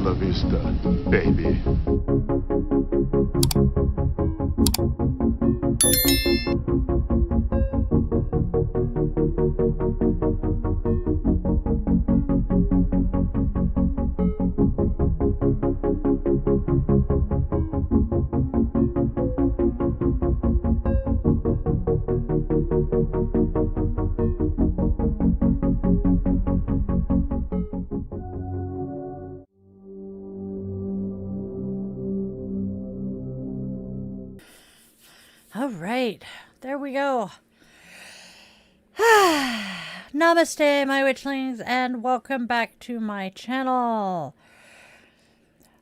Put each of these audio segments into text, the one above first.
la vista, baby. All right, there we go. Namaste, my witchlings, and welcome back to my channel.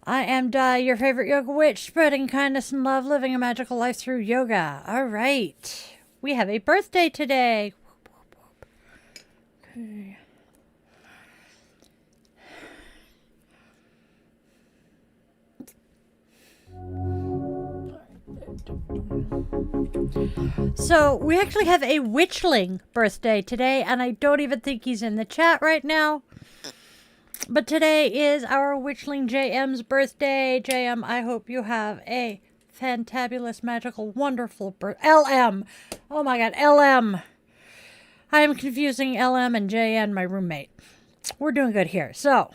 I am Di, your favorite yoga witch, spreading kindness and love, living a magical life through yoga. All right, we have a birthday today. Okay. So, we actually have a witchling birthday today, and I don't even think he's in the chat right now. But today is our witchling JM's birthday. JM, I hope you have a fantabulous, magical, wonderful birthday. LM! Oh my god, LM! I am confusing LM and JN, my roommate. We're doing good here. So,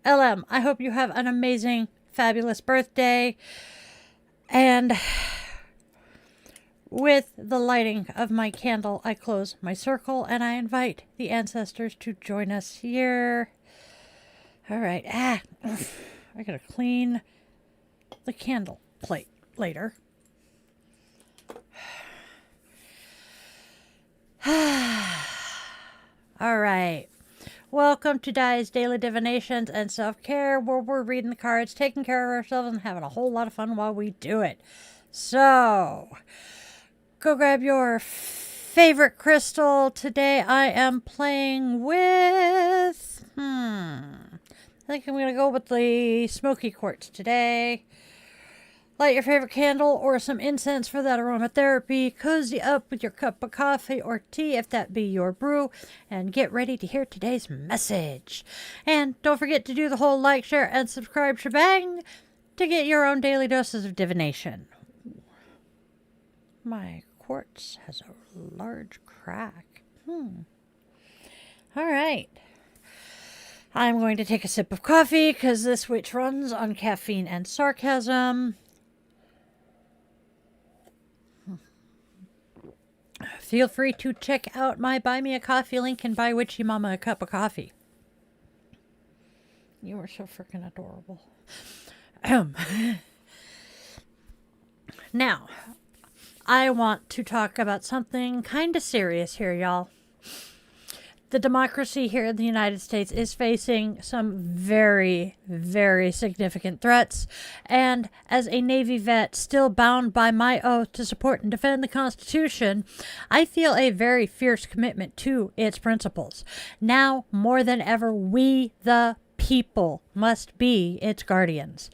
LM, I hope you have an amazing, fabulous birthday. And with the lighting of my candle, I close my circle and I invite the ancestors to join us here. All right. I gotta clean the candle plate later. All right. Welcome to Di's Daily Divinations and Self-Care, where we're reading the cards, taking care of ourselves, and having a whole lot of fun while we do it. So, go grab your favorite crystal. Today I am playing with... I think I'm going to go with the smoky quartz today. Light your favorite candle or some incense for that aromatherapy. Cozy up with your cup of coffee or tea if that be your brew. And get ready to hear today's message. And don't forget to do the whole like, share, and subscribe shebang to get your own daily doses of divination. My quartz has a large crack. All right. I'm going to take a sip of coffee because this witch runs on caffeine and sarcasm. Feel free to check out my Buy Me a Coffee link and buy Witchy Mama a cup of coffee. You are so freaking adorable. Now, I want to talk about something kind of serious here, y'all. The democracy here in the United States is facing some very, very significant threats. And as a Navy vet still bound by my oath to support and defend the Constitution, I feel a very fierce commitment to its principles. Now, more than ever, we, the people, must be its guardians.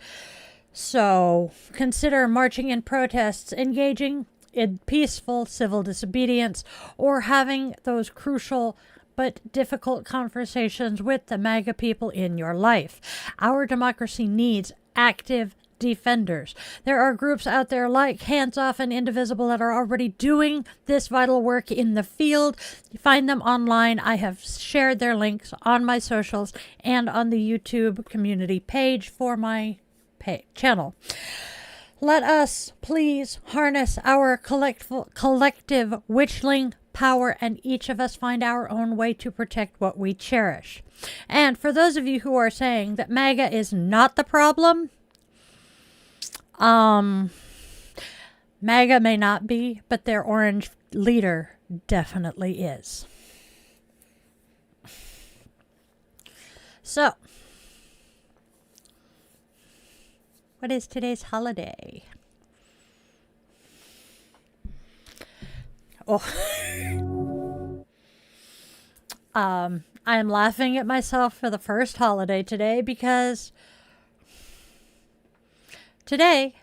So, consider marching in protests, engaging in peaceful civil disobedience, or having those crucial but difficult conversations with the MAGA people in your life. Our democracy needs active defenders. There are groups out there like Hands Off and Indivisible that are already doing this vital work in the field. You find them online. I have shared their links on my socials and on the YouTube community page for my channel. Let us please harness our collective witchling power, and each of us find our own way to protect what we cherish. And for those of you who are saying that MAGA is not the problem, MAGA may not be, but their orange leader definitely is. So, what is today's holiday? I am laughing at myself for the first holiday today because today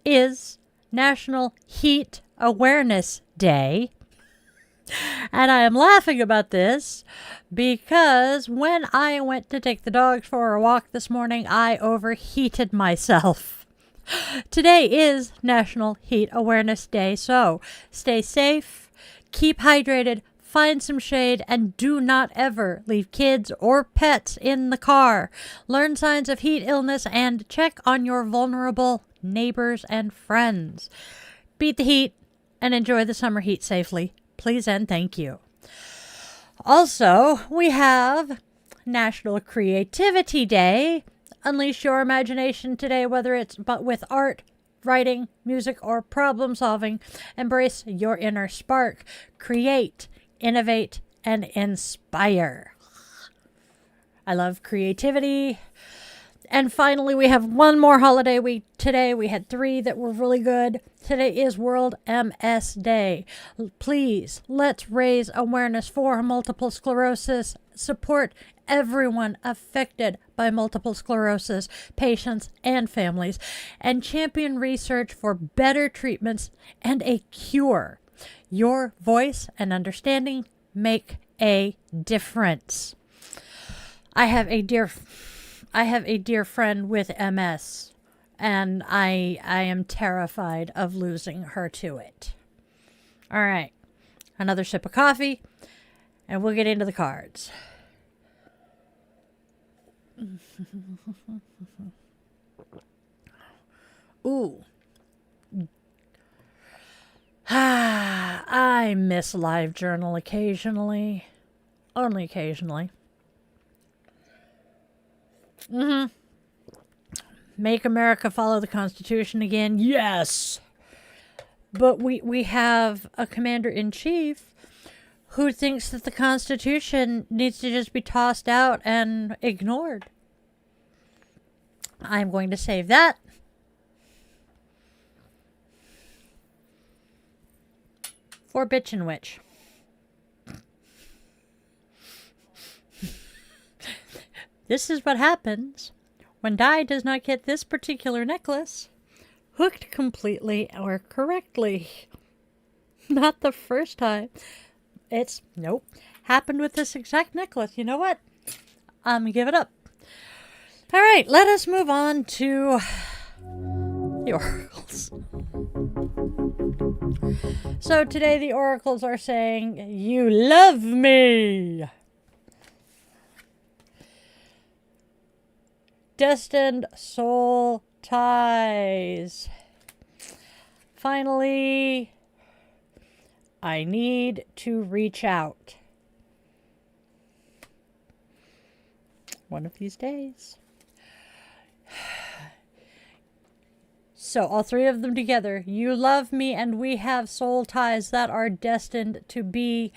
is National Heat Awareness Day. And I am laughing about this because when I went to take the dogs for a walk this morning, I overheated myself. Today is National Heat Awareness Day, so stay safe, keep hydrated, find some shade, and do not ever leave kids or pets in the car. Learn signs of heat illness and check on your vulnerable neighbors and friends. Beat the heat and enjoy the summer heat safely. Please and thank you. Also, we have National Creativity Day. Unleash your imagination today, whether it's with art, writing, music, or problem solving. Embrace your inner spark. Create, innovate, and inspire. I love creativity. And finally, we have one more holiday week today. We had 3 that were really good. Today is World MS Day. Please, let's raise awareness for multiple sclerosis. Support everyone affected by multiple sclerosis, patients and families, and champion research for better treatments and a cure. Your voice and understanding make a difference. I have a dear friend with MS, and I am terrified of losing her to it. All right, another sip of coffee, and we'll get into the cards. Ooh. I miss live journal occasionally. Only occasionally. Make America follow the Constitution again. Yes. But we have a commander-in-chief who thinks that the Constitution needs to just be tossed out and ignored. I'm going to save that. For Bitch and Witch. This is what happens when Di does not get this particular necklace hooked completely or correctly. Not the first time. Nope. Happened with this exact necklace. You know what? I'm going to give it up. All right, let us move on to the oracles. So today the oracles are saying, you love me. Destined soul ties. Finally, I need to reach out. One of these days. So all 3 of them together. You love me and we have soul ties that are destined to be,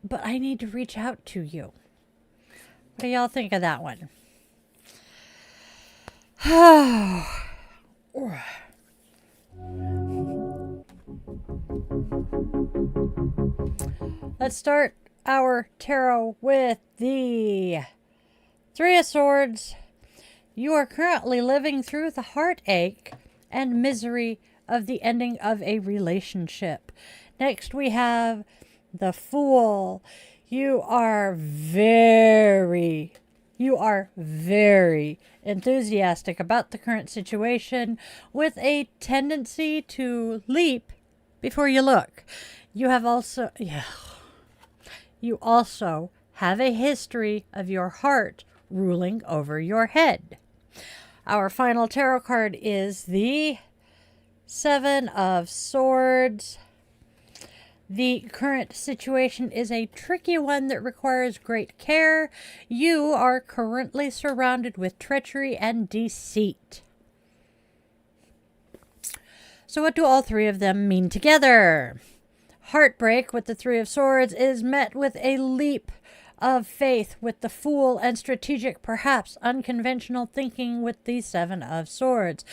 but I need to reach out to you. What do y'all think of that one? Let's start our tarot with the 3 of Swords. You are currently living through the heartache and misery of the ending of a relationship. Next we have the Fool. You are very enthusiastic about the current situation with a tendency to leap before you look. You also have a history of your heart ruling over your head. Our final tarot card is the 7 of Swords. The current situation is a tricky one that requires great care. You are currently surrounded with treachery and deceit. So what do all 3 of them mean together? Heartbreak with the 3 of Swords is met with a leap of faith with the Fool, and strategic, perhaps unconventional thinking with the 7 of Swords.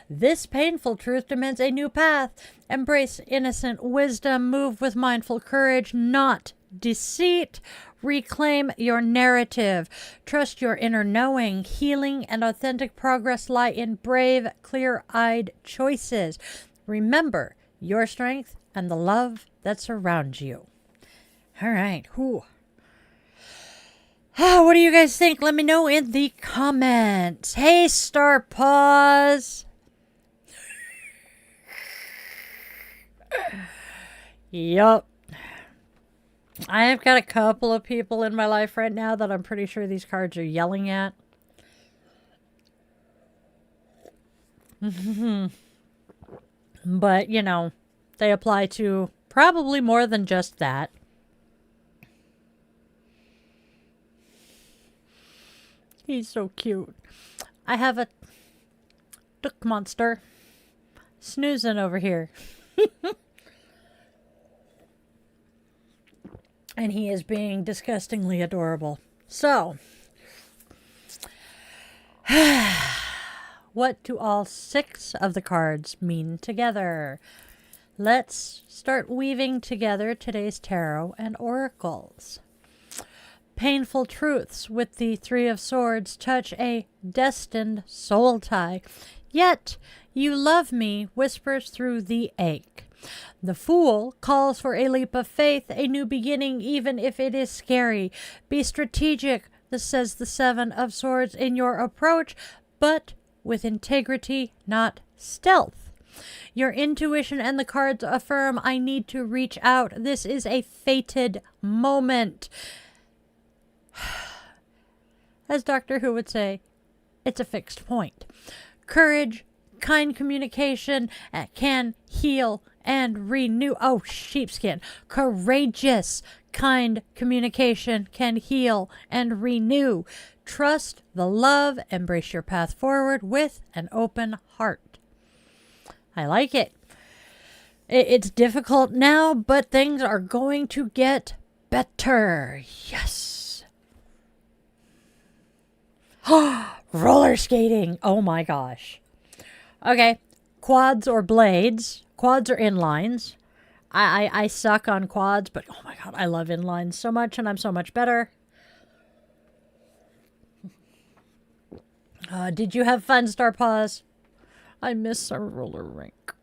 This painful truth demands a new path. Embrace innocent wisdom. Move with mindful courage, not deceit. Reclaim your narrative. Trust your inner knowing. Healing and authentic progress lie in brave, clear-eyed choices. Remember your strength and the love that surrounds you. All right. Whew. Oh, what do you guys think? Let me know in the comments. Hey, Star Paws. Yup. I've got a couple of people in my life right now that I'm pretty sure these cards are yelling at. But, you know, they apply to probably more than just that. He's so cute. I have a duck monster snoozing over here. And he is being disgustingly adorable. So, what do all 6 of the cards mean together? Let's start weaving together today's tarot and oracles. Painful truths with the 3 of Swords touch a destined soul tie. Yet, you love me whispers through the ache. The Fool calls for a leap of faith, a new beginning, even if it is scary. Be strategic, says the 7 of Swords, in your approach, but with integrity, not stealth. Your intuition and the cards affirm, I need to reach out. This is a fated moment. As Doctor Who would say, it's a fixed point. Courage, kind communication can heal and renew. Oh, sheepskin. Courageous, kind communication can heal and renew. Trust the love. Embrace your path forward with an open heart. I like it. It's difficult now, but things are going to get better. Yes. Roller skating. Oh my gosh. Okay. Quads or blades. Quads or inlines. I suck on quads, but oh my god, I love inlines so much, and I'm so much better. Did you have fun, Star Paws? I miss our roller rink.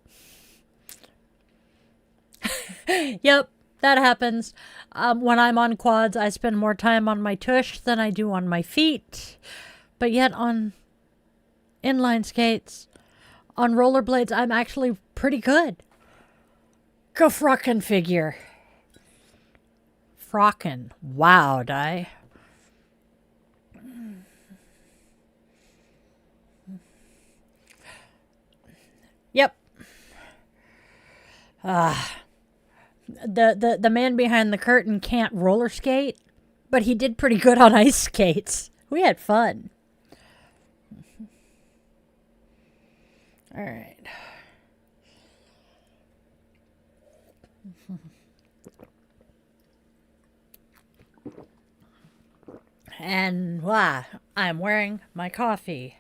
Yep, that happens. When I'm on quads, I spend more time on my tush than I do on my feet. But yet on inline skates, on rollerblades, I'm actually pretty good. Go frockin' figure. Frockin'. Wowed, I. Yep. The man behind the curtain can't roller skate, but he did pretty good on ice skates. We had fun. All right. And I'm wearing my coffee.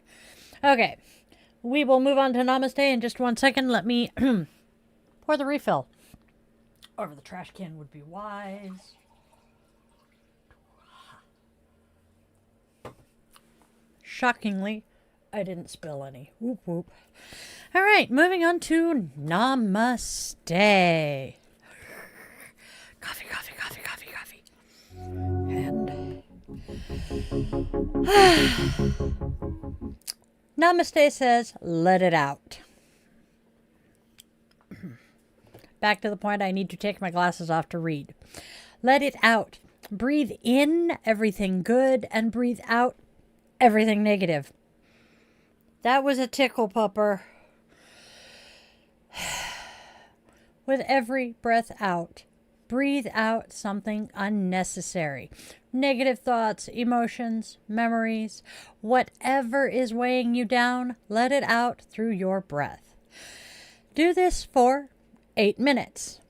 Okay. We will move on to Namaste in just 1 second. Let me pour the refill. Over the trash can would be wise. Shockingly, I didn't spill any. Whoop whoop. All right, moving on to Namaste. Coffee, coffee, coffee, coffee, coffee. And Namaste says, let it out. Back to the point, I need to take my glasses off to read. Let it out. Breathe in everything good and breathe out everything negative. That was a tickle pupper. With every breath out, breathe out something unnecessary. Negative thoughts, emotions, memories, whatever is weighing you down, let it out through your breath. Do this for 8 minutes.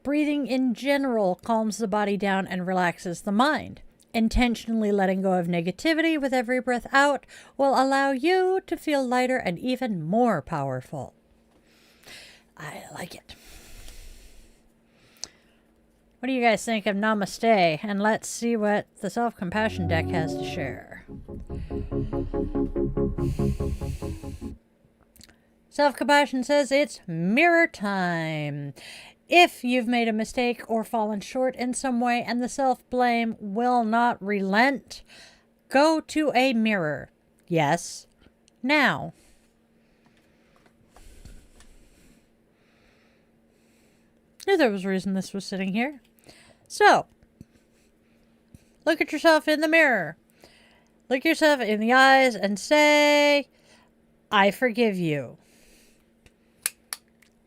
Breathing in general calms the body down and relaxes the mind. Intentionally letting go of negativity with every breath out will allow you to feel lighter and even more powerful. I like it. What do you guys think of Namaste? And let's see what the Self-Compassion deck has to share. Self-Compassion says it's mirror time. If you've made a mistake or fallen short in some way and the self-blame will not relent, go to a mirror. Yes, now. Knew there was a reason this was sitting here. So, look at yourself in the mirror. Look yourself in the eyes and say, I forgive you.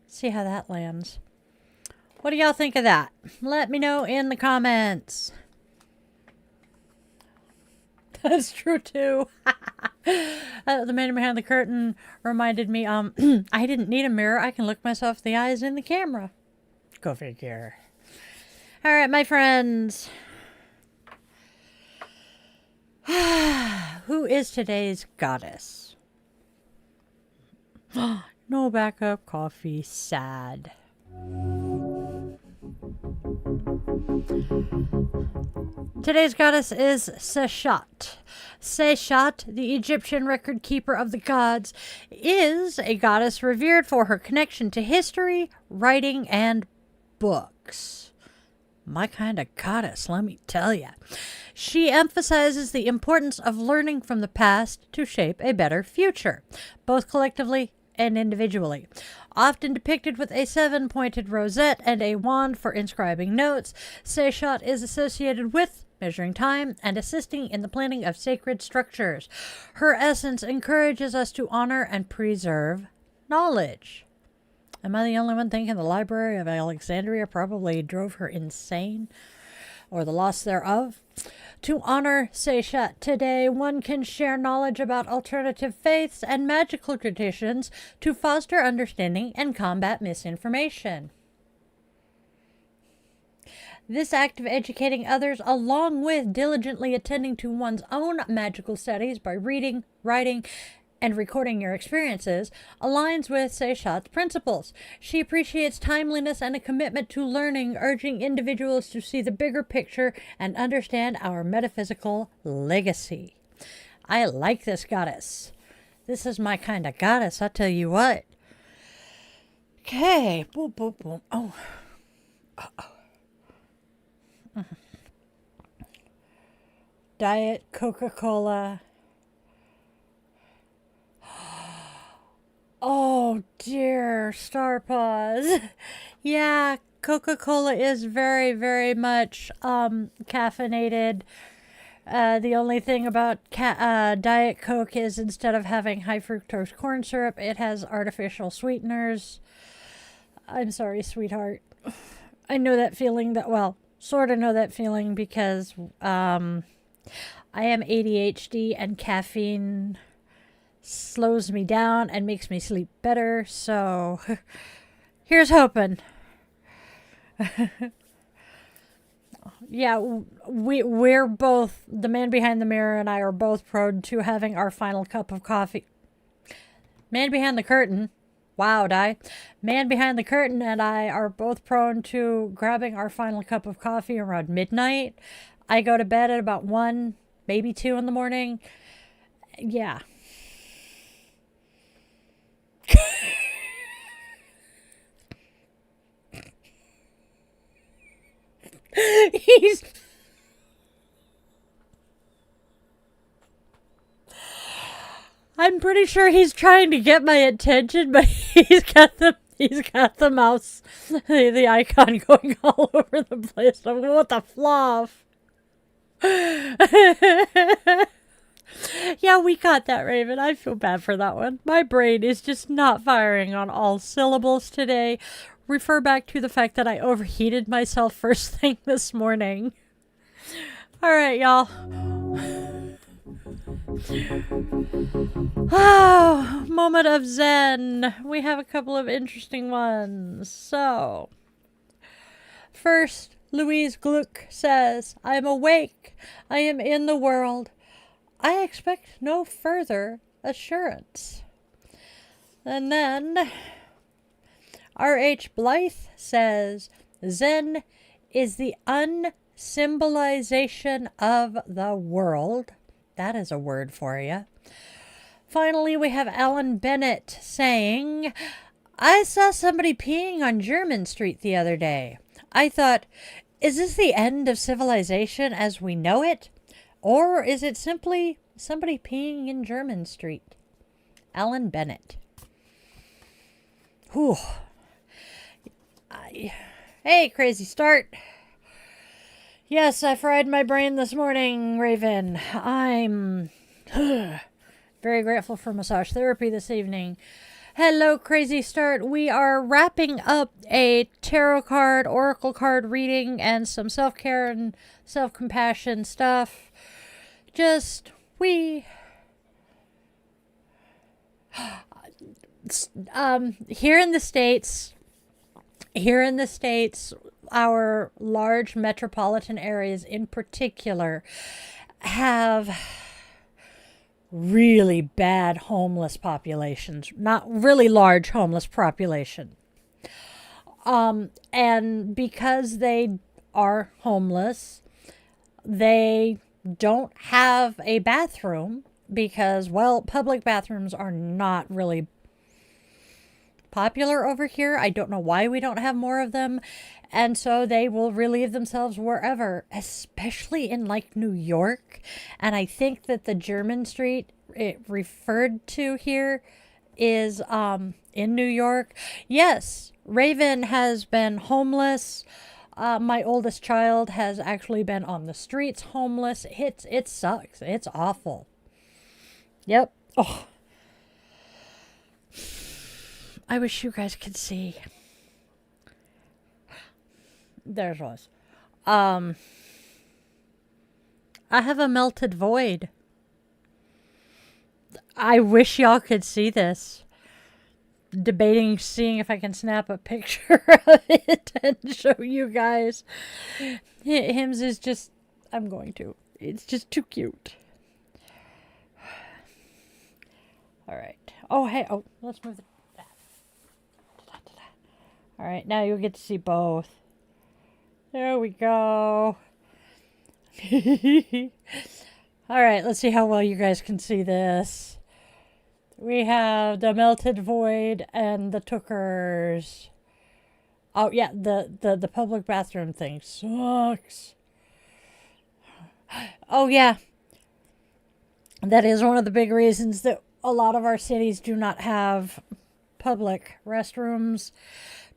See how that lands. What do y'all think of that? Let me know in the comments. That's true too. The man behind the curtain reminded me, I didn't need a mirror. I can look myself in the eyes in the camera. Go figure. All right, my friends. Who is today's goddess? No backup coffee. Sad. Today's goddess is Seshat. Seshat, the Egyptian record keeper of the gods, is a goddess revered for her connection to history, writing, and books. My kind of goddess, let me tell you. She emphasizes the importance of learning from the past to shape a better future, both collectively and individually. Often depicted with a 7-pointed rosette and a wand for inscribing notes, Seshat is associated with measuring time and assisting in the planning of sacred structures. Her essence encourages us to honor and preserve knowledge. Am I the only one thinking the Library of Alexandria probably drove her insane? Or the loss thereof? To honor Seshat today, one can share knowledge about alternative faiths and magical traditions to foster understanding and combat misinformation. This act of educating others, along with diligently attending to one's own magical studies by reading, writing, and recording your experiences, aligns with Seshat's principles. She appreciates timeliness and a commitment to learning, urging individuals to see the bigger picture and understand our metaphysical legacy. I like this goddess. This is my kind of goddess, I tell you what. Okay. Boom, boom, boom. Oh. Uh-oh. Diet Coca-Cola. Oh dear, Star Paws. Yeah, Coca-Cola is very, very much caffeinated. The only thing about Diet Coke is instead of having high fructose corn syrup, it has artificial sweeteners. I'm sorry, sweetheart. I know that feeling sort of know that feeling because I am ADHD and caffeine slows me down and makes me sleep better. So here's hoping. Yeah, we're both, the man behind the mirror and I are both prone to having our final cup of coffee. Man behind the curtain. Wow, Di. Man behind the curtain and I are both prone to grabbing our final cup of coffee around midnight. I go to bed at about 1, maybe 2 in the morning. Yeah. I'm pretty sure he's trying to get my attention, but he's got the mouse, the icon going all over the place. I'm going, what the fluff? Yeah, we caught that, Raven. I feel bad for that one. My brain is just not firing on all syllables today. Refer back to the fact that I overheated myself first thing this morning. All right, y'all. Oh, moment of zen. We have a couple of interesting ones. So, first, Louise Gluck says, I am awake. I am in the world. I expect no further assurance. And then R.H. Blythe says, Zen is the unsymbolization of the world. That is a word for you. Finally, we have Alan Bennett saying, I saw somebody peeing on German Street the other day. I thought, is this the end of civilization as we know it? Or is it simply somebody peeing in German Street? Alan Bennett. Whew. Hey, crazy start. Yes, I fried my brain this morning, Raven. I'm very grateful for massage therapy this evening. Hello, crazy start. We are wrapping up a tarot card, oracle card reading, and some self-care and self-compassion stuff. Just, here in the States, our large metropolitan areas in particular have really bad homeless populations, not really large homeless population. And because they are homeless, they don't have a bathroom because, well, public bathrooms are not really popular over here. I don't know why we don't have more of them. And so they will relieve themselves wherever, especially in like New York. And I think that the German Street it referred to here is in New York. Yes, Raven has been homeless. My oldest child has actually been on the streets homeless. It sucks. It's awful. Yep. Oh. I wish you guys could see. There's was. I have a melted void. I wish y'all could see this. Debating seeing if I can snap a picture of it and show you guys. Him's is just, I'm going to. It's just too cute. All right. Oh, hey. Oh, let's move that. All right. Now you'll get to see both. There we go. All right. Let's see how well you guys can see this. We have the melted void and the tookers. Oh, yeah. The public bathroom thing sucks. Oh, yeah. That is one of the big reasons that a lot of our cities do not have public restrooms.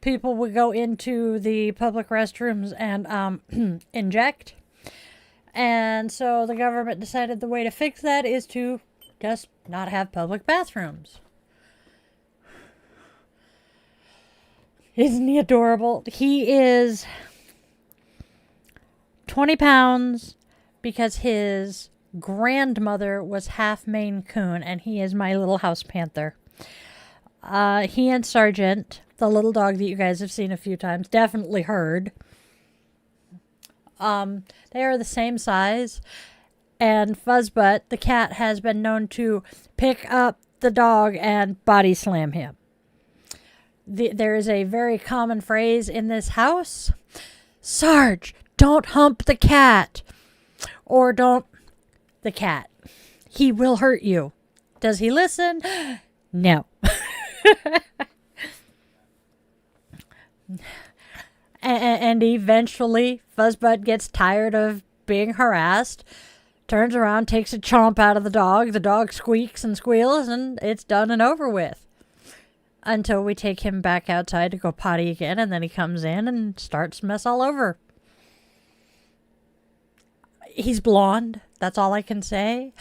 People would go into the public restrooms and inject. And so the government decided the way to fix that is to just not have public bathrooms. Isn't he adorable? He is 20 pounds because his grandmother was half Maine Coon, and he is my little house panther. He and Sergeant, the little dog that you guys have seen a few times, definitely heard. They are the same size, and Fuzzbutt, the cat, has been known to pick up the dog and body slam him. There is a very common phrase in this house: Sarge, don't hump the cat. Or don't the cat. He will hurt you. Does he listen? No. And eventually, Fuzzbutt gets tired of being harassed, turns around, takes a chomp out of the dog squeaks and squeals, and it's done and over with. Until we take him back outside to go potty again, and then he comes in and starts mess all over. He's blonde. That's all I can say.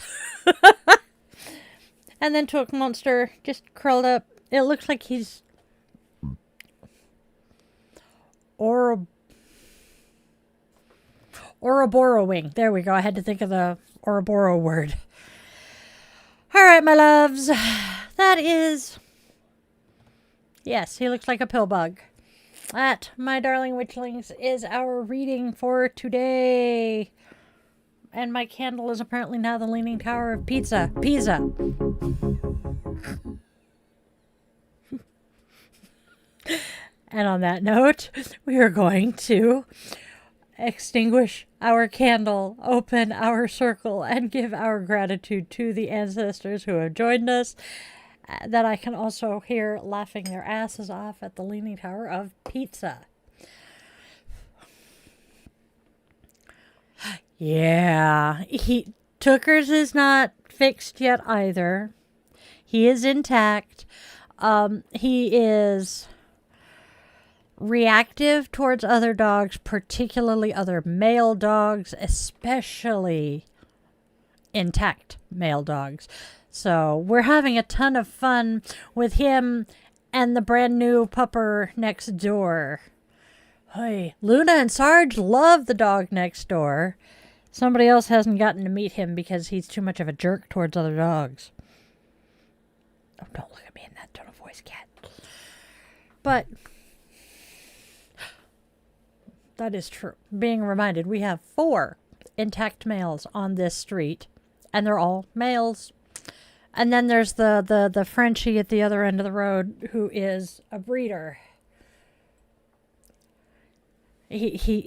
And then Took Monster just curled up. It looks like he's Ouroborowing. There we go. I had to think of the Ouroboros word. All right, my loves. That is... Yes, he looks like a pill bug. That, my darling witchlings, is our reading for today. And my candle is apparently now the Leaning Tower of Pisa. And on that note, we are going to extinguish our candle, open our circle, and give our gratitude to the ancestors who have joined us. that I can also hear laughing their asses off at the Leaning Tower of Pizza. Yeah, Tooker's is not fixed yet either. He is intact. He is reactive towards other dogs, particularly other male dogs, especially intact male dogs. So we're having a ton of fun with him and the brand new pupper next door. Hey, Luna and Sarge love the dog next door. Somebody else hasn't gotten to meet him because he's too much of a jerk towards other dogs. Oh, don't look at me in that tone of voice, cat. But that is true. Being reminded, we have 4 intact males on this street, and they're all males. And then there's the Frenchie at the other end of the road who is a breeder. She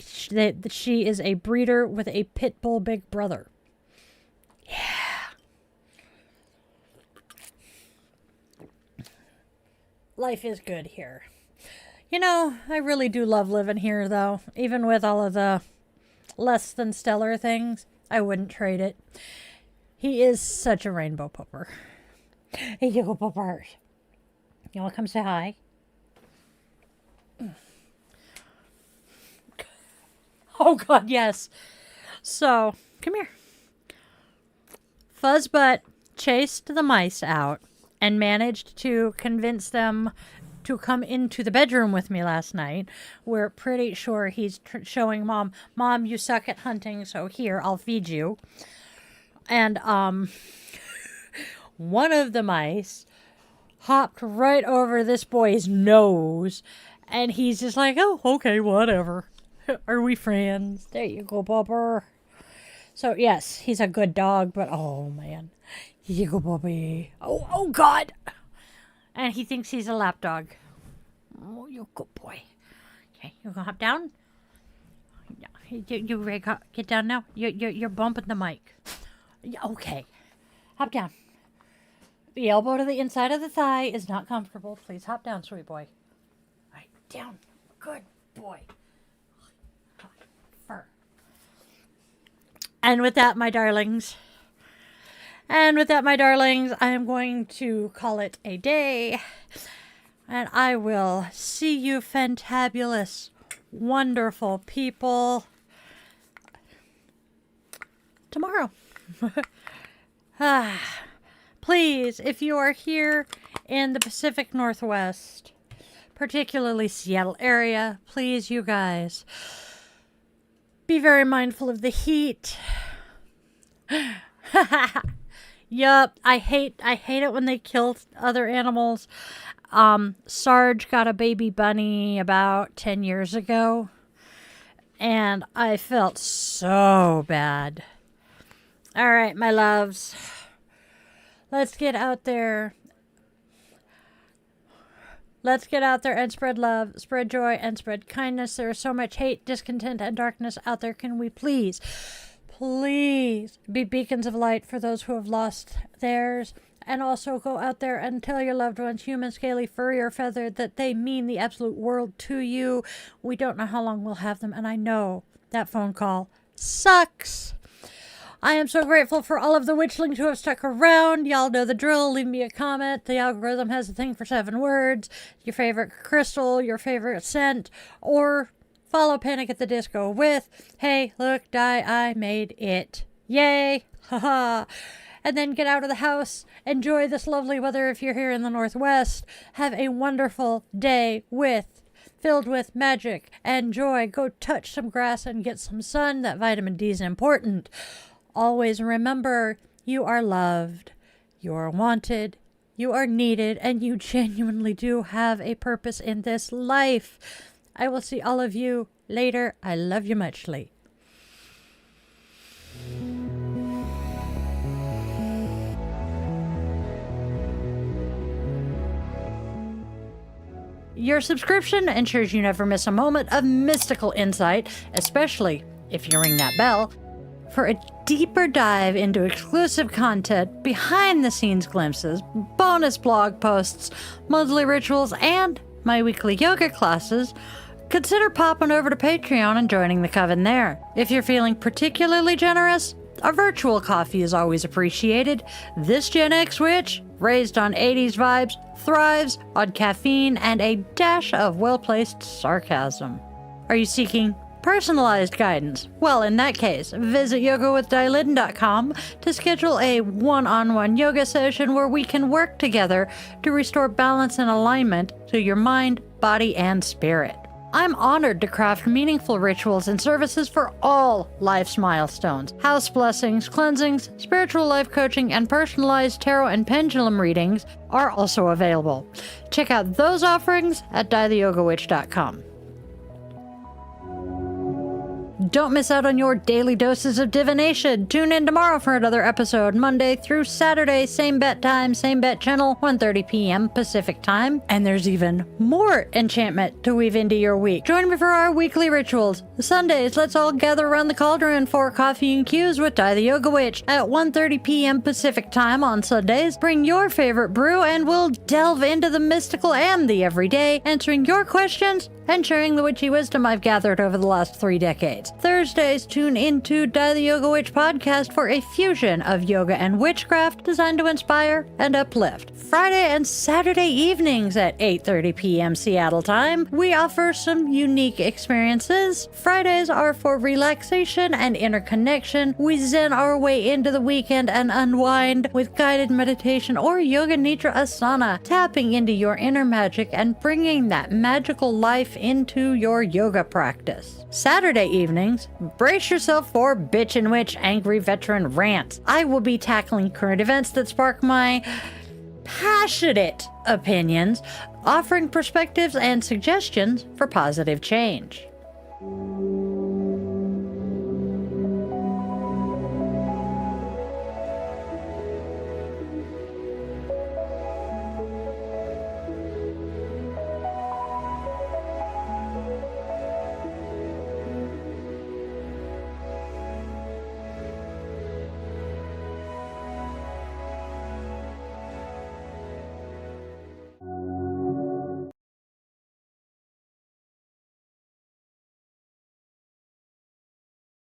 is a breeder with a pit bull big brother. Yeah. Life is good here. You know, I really do love living here, though. Even with all of the less than stellar things, I wouldn't trade it. He is such a rainbow pupper. Hey, you go puppers. You want to come say hi? Oh, God, yes. So, come here. Fuzzbutt chased the mice out and managed to convince them to come into the bedroom with me last night. We're pretty sure he's showing Mom, you suck at hunting, so here, I'll feed you. And, one of the mice hopped right over this boy's nose, and he's just like, oh, okay, whatever. Are we friends? There you go, Bubber. So, yes, he's a good dog, but oh, man. Here you go, Bubby. Oh, God. And he thinks he's a lap dog. Oh, you're a good boy. Okay, you gonna hop down? You ready to get down now? You're bumping the mic. Okay. Hop down. The elbow to the inside of the thigh is not comfortable. Please hop down, sweet boy. All right, down. Good boy. Fur. And with that, my darlings, I am going to call it a day. And I will see you fantabulous, wonderful people tomorrow. Please, if you are here in the Pacific Northwest, particularly Seattle area, please, you guys, be very mindful of the heat. Yup, I hate it when they kill other animals. Sarge got a baby bunny about 10 years ago, and I felt so bad. All right, my loves, let's get out there. Let's get out there and spread love, spread joy, and spread kindness. There is so much hate, discontent, and darkness out there. Can we please be beacons of light for those who have lost theirs? And also go out there and tell your loved ones, human, scaly, furry, or feathered, that they mean the absolute world to you. We don't know how long we'll have them, and I know that phone call sucks. I am so grateful for all of the witchlings who have stuck around. Y'all know the drill. Leave me a comment. The algorithm has a thing for 7 words. Your favorite crystal, your favorite scent, or follow Panic at the Disco with, hey, look, I made it. Yay. Haha. And then get out of the house. Enjoy this lovely weather if you're here in the Northwest. Have a wonderful day filled with magic and joy. Go touch some grass and get some sun. That vitamin D is important. Always remember, you are loved, you are wanted, you are needed, and you genuinely do have a purpose in this life. I will see all of you later. I love you muchly. Your subscription ensures you never miss a moment of mystical insight, especially if you ring that bell. for a deeper dive into exclusive content, behind-the-scenes glimpses, bonus blog posts, monthly rituals, and my weekly yoga classes, consider popping over to Patreon and joining the coven there. If you're feeling particularly generous, a virtual coffee is always appreciated. This Gen X witch, raised on 80s vibes, thrives on caffeine and a dash of well-placed sarcasm. Are you seeking personalized guidance? Well, in that case, visit yogawithdilaton.com to schedule a one-on-one yoga session where we can work together to restore balance and alignment to your mind, body, and spirit. I'm honored to craft meaningful rituals and services for all life's milestones. House blessings, cleansings, spiritual life coaching, and personalized tarot and pendulum readings are also available. Check out those offerings at dietheyogawitch.com. Don't miss out on your daily doses of divination. Tune in tomorrow for another episode, Monday through Saturday, same bat time, same bat channel, 1:30 p.m. Pacific time. And there's even more enchantment to weave into your week. Join me for our weekly rituals. Sundays, let's all gather around the cauldron for coffee and cues with Di the Yoga Witch at 1:30 p.m. Pacific time on Sundays. Bring your favorite brew and we'll delve into the mystical and the everyday, answering your questions and sharing the witchy wisdom I've gathered over the last 3 decades. Thursdays, tune into Di the Yoga Witch podcast for a fusion of yoga and witchcraft designed to inspire and uplift. Friday and Saturday evenings at 8:30 p.m. Seattle time, we offer some unique experiences. Fridays are for relaxation and interconnection. We zen our way into the weekend and unwind with guided meditation or yoga nidra asana, tapping into your inner magic and bringing that magical life into your yoga practice. Saturday evenings, brace yourself for Bitch and Witch Angry Veteran Rants. I will be tackling current events that spark my passionate opinions, offering perspectives and suggestions for positive change.